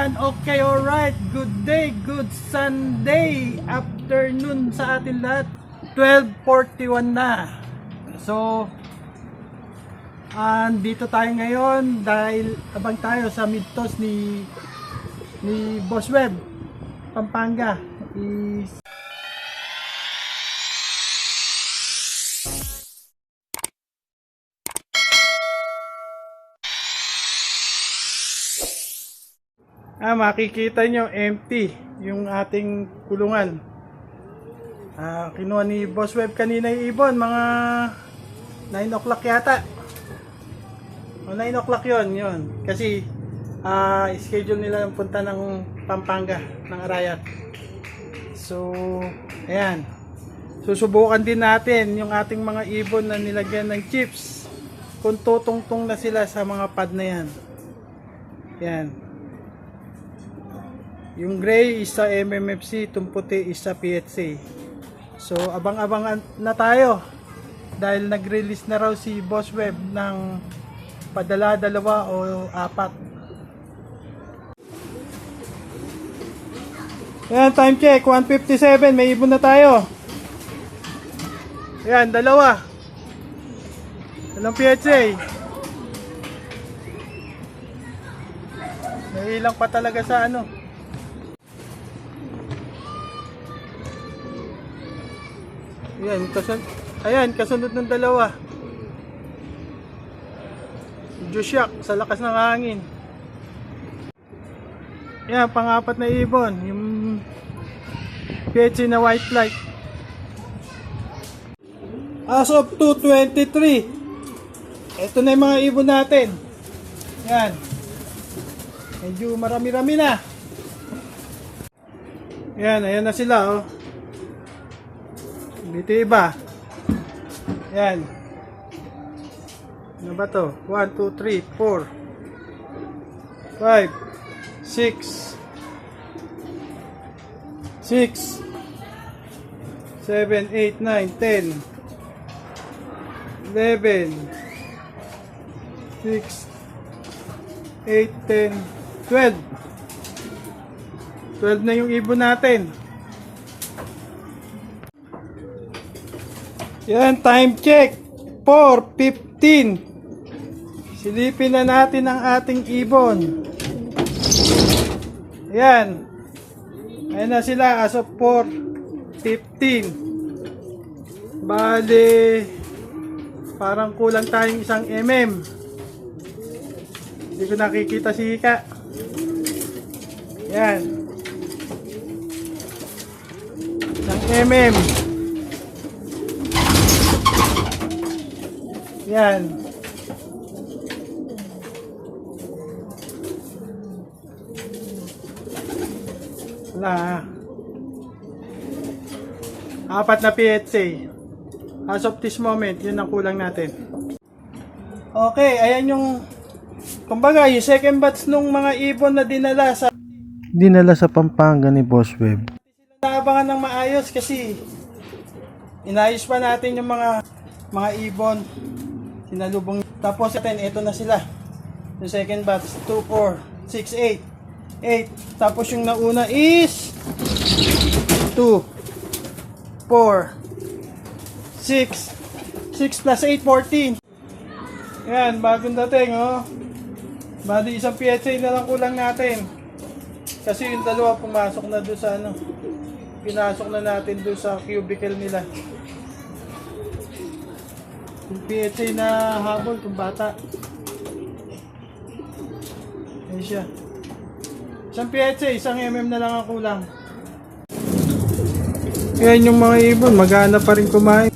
Ayan, okay, alright. Good day, good Sunday afternoon sa atin lahat. 12:41 na. So, dito tayo ngayon dahil abang tayo sa Midtos ni Boss Web, Pampanga. Makikita nyo empty yung ating kulungan. Kinuha ni Boss Web kanina yung ibon, mga 9 o'clock yata. O 9 o'clock yun. Kasi schedule nila yung punta ng Pampanga, ng Arayat. So, ayan. Susubukan din natin yung ating mga ibon na nilagyan ng chips. Kung tutungtong na sila sa mga pad na yan. Yan. Yung gray is sa MMFC, itong puti is sa PHC. So, abang-abang na tayo. Dahil nag-release na raw si Boss Web ng padala 2 o 4. Ayan, time check, 1:57, may ibon na tayo. Ayan, 2. Dalang PHC. May ilang pa talaga sa ano. Ayan, kasunod ng 2. Medyo shock sa lakas ng hangin. Ayan, pang-4 na ibon. Yung PHC na white light. As of 2:23. Ito na yung mga ibon natin. Ayan. Medyo marami-rami na. Ayan na sila, oh. Dito iba. Yan. Ano ba to? 1, 2, 3, 4 5 6 6 7, 8, 9, 10 11 6 8, 10 12 na yung ibon natin. Yan, time check 4:15. Silipin na natin ang ating ibon. Ayan na sila as of 4:15. Bale, parang kulang tayong 1 mm. Hindi ko nakikita si Hika. Yan, 1 mm. Yan. Wala. 4 na PHC. As of this moment, yun ang kulang natin. Okay, ayan yung kumbaga, yung second batch nung mga ibon na dinala sa Pampanga ni Boss Web. Naabangan ng maayos kasi inayos pa natin yung mga ibon. Sinalubong. Tapos ito na sila. Yung second batch, 2, 4, 6, 8. Tapos yung nauna is 2, 4, 6 plus 8, 14. Yan, bagong dating, oh. Bali, 1 PHA na lang kulang natin. Kasi yung 2 pumasok na doon sa ano. Pinasok na natin doon sa cubicle nila. Yung PHA na habol, itong bata. Ayan siya. 1 PHA, 1 mm na lang ang kulang. Ayan yung mga ibon, mag-aana pa rin kumain.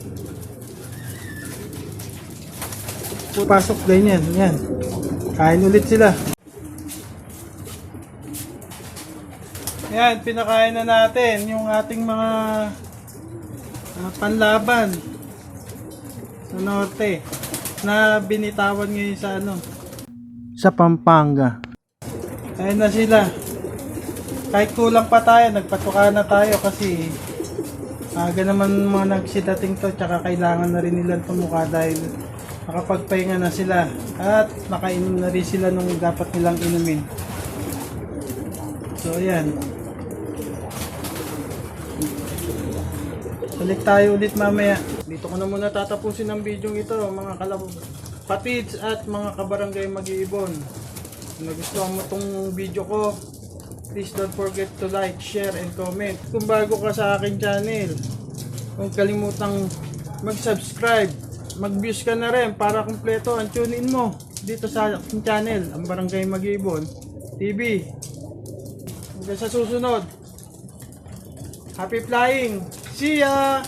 Pasok din yan. Yan. Kain ulit sila. Ayan, pinakain na natin yung ating mga panlaban sa norte na binitawan ngayon sa ano, sa Pampanga. Ayun na sila. Kahit kulang pa tayo, nagpatuka na tayo kasi aga naman mga nagsidating to, tsaka kailangan na rin nilang tumuka dahil nakapagpahinga na sila at nakainom na rin sila nung dapat nilang inumin. So, ayan. Balik tayo ulit mamaya. Dito ko na muna tatapusin ang video ito, mga kalapatids at mga kabarangay mag-iibon. Kung nagustuhan mo tong video ko, please don't forget to like, share, and comment. Kung bago ka sa aking channel, huwag kalimutang mag-subscribe. Mag-views ka na rin para kumpleto ang tune-in mo dito sa aking channel, ang Barangay Mag-iibon TV. Hanggang sa susunod. Happy flying! See ya!